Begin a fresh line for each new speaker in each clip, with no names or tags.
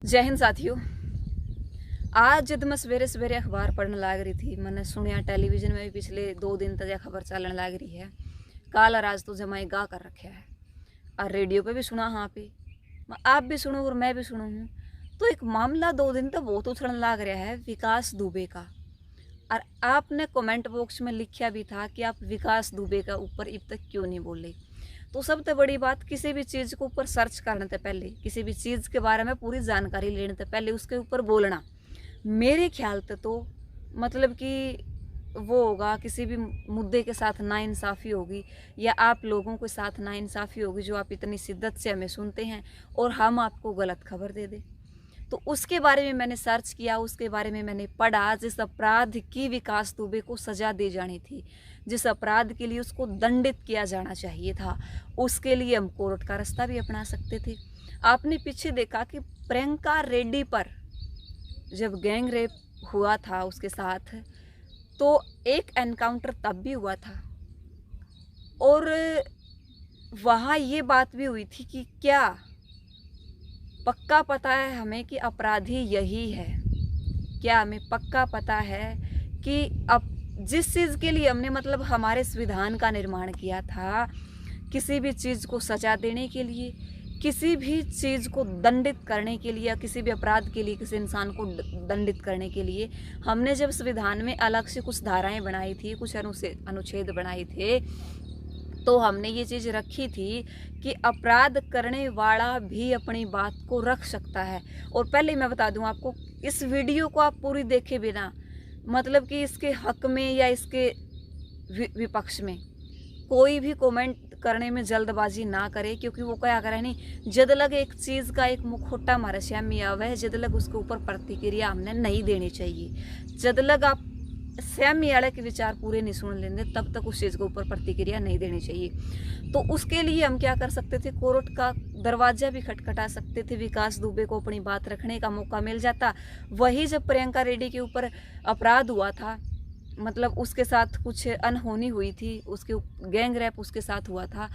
जय हिंद साथियों। आज जब मैं सवेरे सवेरे अखबार पढ़ने लग रही थी, मैंने सुनिया टेलीविजन में भी पिछले 2 दिन तक यह खबर चलने लग रही है, काला राज तो जमाई गा कर रखा है। और रेडियो पे भी सुना, हाँ पे आप भी सुनो और मैं भी सुनू हूँ। तो एक मामला 2 दिन तक बहुत उछलने लग रहा है विकास दुबे का। और आपने कमेंट बॉक्स में लिखा भी था कि आप विकास दुबे का ऊपर अब तक क्यों नहीं बोले। तो सबसे बड़ी बात, किसी भी चीज़ को ऊपर सर्च करने से पहले, किसी भी चीज़ के बारे में पूरी जानकारी लेने से पहले उसके ऊपर बोलना मेरे ख्याल से तो मतलब कि वो होगा, किसी भी मुद्दे के साथ नाइंसाफ़ी होगी या आप लोगों के साथ नाइंसाफ़ी होगी जो आप इतनी शिद्दत से हमें सुनते हैं और हम आपको गलत खबर दे दें। तो उसके बारे में मैंने सर्च किया, उसके बारे में मैंने पढ़ा। जिस अपराध की विकास दुबे को सज़ा दी जानी थी, जिस अपराध के लिए उसको दंडित किया जाना चाहिए था, उसके लिए हम कोर्ट का रास्ता भी अपना सकते थे। आपने पीछे देखा कि प्रियंका रेड्डी पर जब गैंग रेप हुआ था उसके साथ, तो एक एनकाउंटर तब भी हुआ था और वहाँ ये बात भी हुई थी कि क्या पक्का पता है हमें कि अपराधी यही है। क्या हमें पक्का पता है कि अब जिस चीज़ के लिए हमने मतलब हमारे संविधान का निर्माण किया था, किसी भी चीज़ को सजा देने के लिए, किसी भी चीज़ को दंडित करने के लिए या किसी भी अपराध के लिए किसी इंसान को दंडित करने के लिए हमने जब संविधान में अलग से कुछ धाराएं बनाई थी, कुछ अनुच्छेद बनाए थे, तो हमने ये चीज़ रखी थी कि अपराध करने वाला भी अपनी बात को रख सकता है। और पहले मैं बता दूं आपको, इस वीडियो को आप पूरी देखे बिना मतलब कि इसके हक में या इसके विपक्ष में कोई भी कमेंट करने में जल्दबाजी ना करे, क्योंकि वो क्या करे नहीं, जद लग एक चीज़ का एक मुखोटा हमारे श्यामी आवे है, जद लग उसके ऊपर प्रतिक्रिया हमने नहीं देनी चाहिए। जद लग आप श्यामी आड़े के विचार पूरे नहीं सुन लेंगे तब तक उस चीज़ के ऊपर प्रतिक्रिया नहीं देनी चाहिए। तो उसके लिए हम क्या कर सकते थे, कोर्ट का दरवाजा भी खटखटा सकते थे, विकास दुबे को अपनी बात रखने का मौका मिल जाता। वही जब प्रियंका रेड्डी के ऊपर अपराध हुआ था, मतलब उसके साथ कुछ अनहोनी हुई थी, उसके गैंग रेप उसके साथ हुआ था,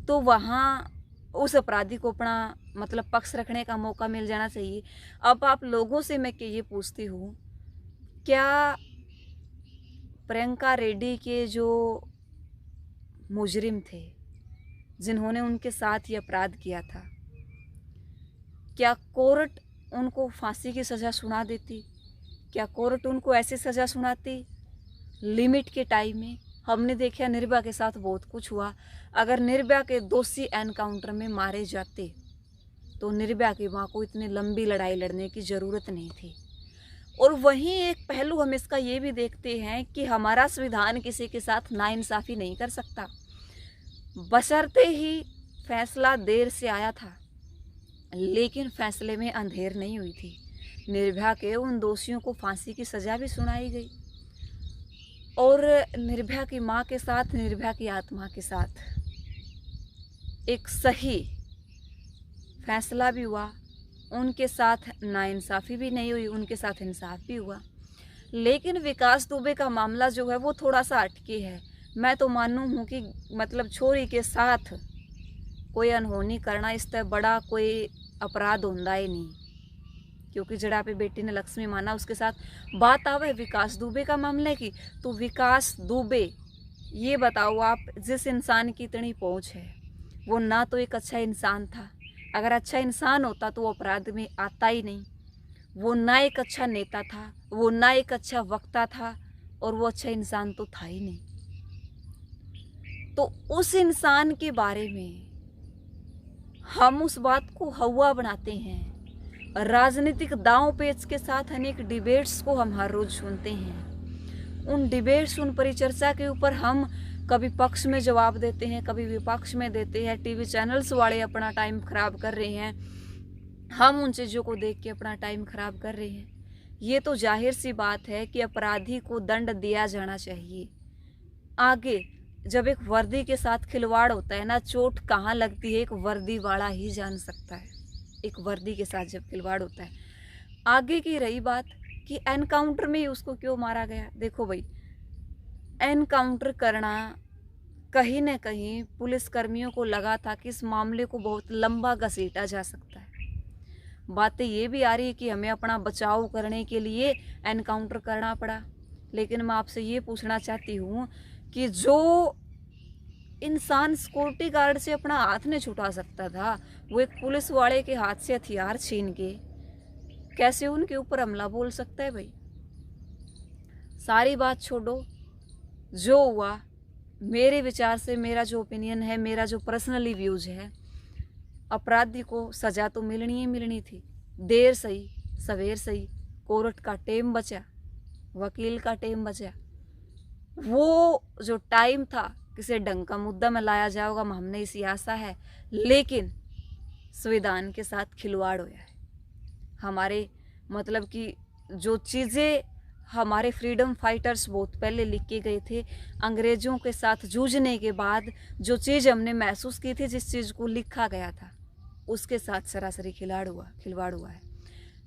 तो वहाँ उस अपराधी को अपना मतलब पक्ष रखने का मौका मिल जाना चाहिए। अब आप लोगों से मैं ये पूछती हूँ, क्या प्रियंका रेड्डी के जो मुजरिम थे जिन्होंने उनके साथ ये अपराध किया था, क्या कोर्ट उनको फांसी की सज़ा सुना देती? क्या कोर्ट उनको ऐसी सज़ा सुनाती लिमिट के टाइम में? हमने देखा निर्भया के साथ बहुत कुछ हुआ। अगर निर्भया के दोषी एनकाउंटर में मारे जाते तो निर्भया की माँ को इतनी लंबी लड़ाई लड़ने की ज़रूरत नहीं थी। और वहीं एक पहलू हम इसका ये भी देखते हैं कि हमारा संविधान किसी के साथ नाइंसाफ़ी नहीं कर सकता, बशर्ते ही फैसला देर से आया था, लेकिन फैसले में अंधेर नहीं हुई थी। निर्भया के उन दोषियों को फांसी की सज़ा भी सुनाई गई और निर्भया की माँ के साथ, निर्भया की आत्मा के साथ एक सही फैसला भी हुआ। उनके साथ नाइंसाफ़ी भी नहीं हुई, उनके साथ इंसाफ भी हुआ। लेकिन विकास दुबे का मामला जो है वो थोड़ा सा अटके है। मैं तो मानूँ हूँ कि मतलब छोरी के साथ कोई अनहोनी करना इससे बड़ा कोई अपराध होता ही नहीं, क्योंकि जड़ा पे बेटी ने लक्ष्मी माना। उसके साथ बात आवे विकास दुबे का मामले की, तो विकास दुबे, ये बताओ आप, जिस इंसान की इतनी पहुँच है वो ना तो एक अच्छा इंसान था। अगर अच्छा इंसान होता तो वो अपराध में आता ही नहीं। वो ना एक अच्छा नेता था, वो ना एक अच्छा वक्ता था, और वो अच्छा इंसान तो था ही नहीं। तो उस इंसान के बारे में हम उस बात को हवा बनाते हैं। राजनीतिक दांव पेच के साथ अनेक डिबेट्स को हम हर रोज सुनते हैं। उन डिबेट्स, उन परिचर्चा के ऊपर हम कभी पक्ष में जवाब देते हैं, कभी विपक्ष में देते हैं। टीवी चैनल्स वाले अपना टाइम खराब कर रहे हैं, हम उन चीज़ों को देख के अपना टाइम खराब कर रहे हैं। ये तो जाहिर सी बात है कि अपराधी को दंड दिया जाना चाहिए। आगे जब एक वर्दी के साथ खिलवाड़ होता है ना, चोट कहाँ लगती है एक वर्दी वाला ही जान सकता है। एक वर्दी के साथ जब खिलवाड़ होता है। आगे की रही बात कि एनकाउंटर में ही उसको क्यों मारा गया। देखो भाई, एनकाउंटर करना कहीं न कहीं पुलिस कर्मियों को लगा था कि इस मामले को बहुत लंबा घसीटा जा सकता है। बातें ये भी आ रही है कि हमें अपना बचाव करने के लिए एनकाउंटर करना पड़ा। लेकिन मैं आपसे ये पूछना चाहती हूँ कि जो इंसान सिक्योरिटी गार्ड से अपना हाथ नहीं छुटा सकता था, वो एक पुलिस वाले के हाथ से हथियार छीन के कैसे उनके ऊपर हमला बोल सकता है भाई? सारी बात छोड़ो, जो हुआ मेरे विचार से, मेरा जो ओपिनियन है, मेरा जो पर्सनली व्यूज है, अपराधी को सजा तो मिलनी ही मिलनी थी। देर सही सवेर सही, कोर्ट का टाइम बचा, वकील का टाइम बचा, वो जो टाइम था किसी ढंग का मुद्दा में लाया जाएगा, हमने इसी आशा है। लेकिन संविधान के साथ खिलवाड़ होया है। हमारे मतलब कि जो चीज़ें हमारे फ्रीडम फाइटर्स बहुत पहले लिख के गए थे, अंग्रेज़ों के साथ जूझने के बाद जो चीज़ हमने महसूस की थी, जिस चीज़ को लिखा गया था, उसके साथ सरासरी खिलवाड़ हुआ है।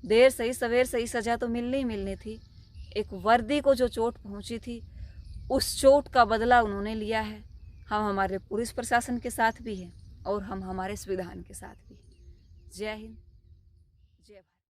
देर सही सवेर सही, सज़ा तो मिलनी ही मिलनी थी। एक वर्दी को जो चोट पहुंची थी, उस चोट का बदला उन्होंने लिया है। हम हमारे पुलिस प्रशासन के साथ भी हैं और हम हमारे संविधान के साथ भी। जय हिंद, जय भारत।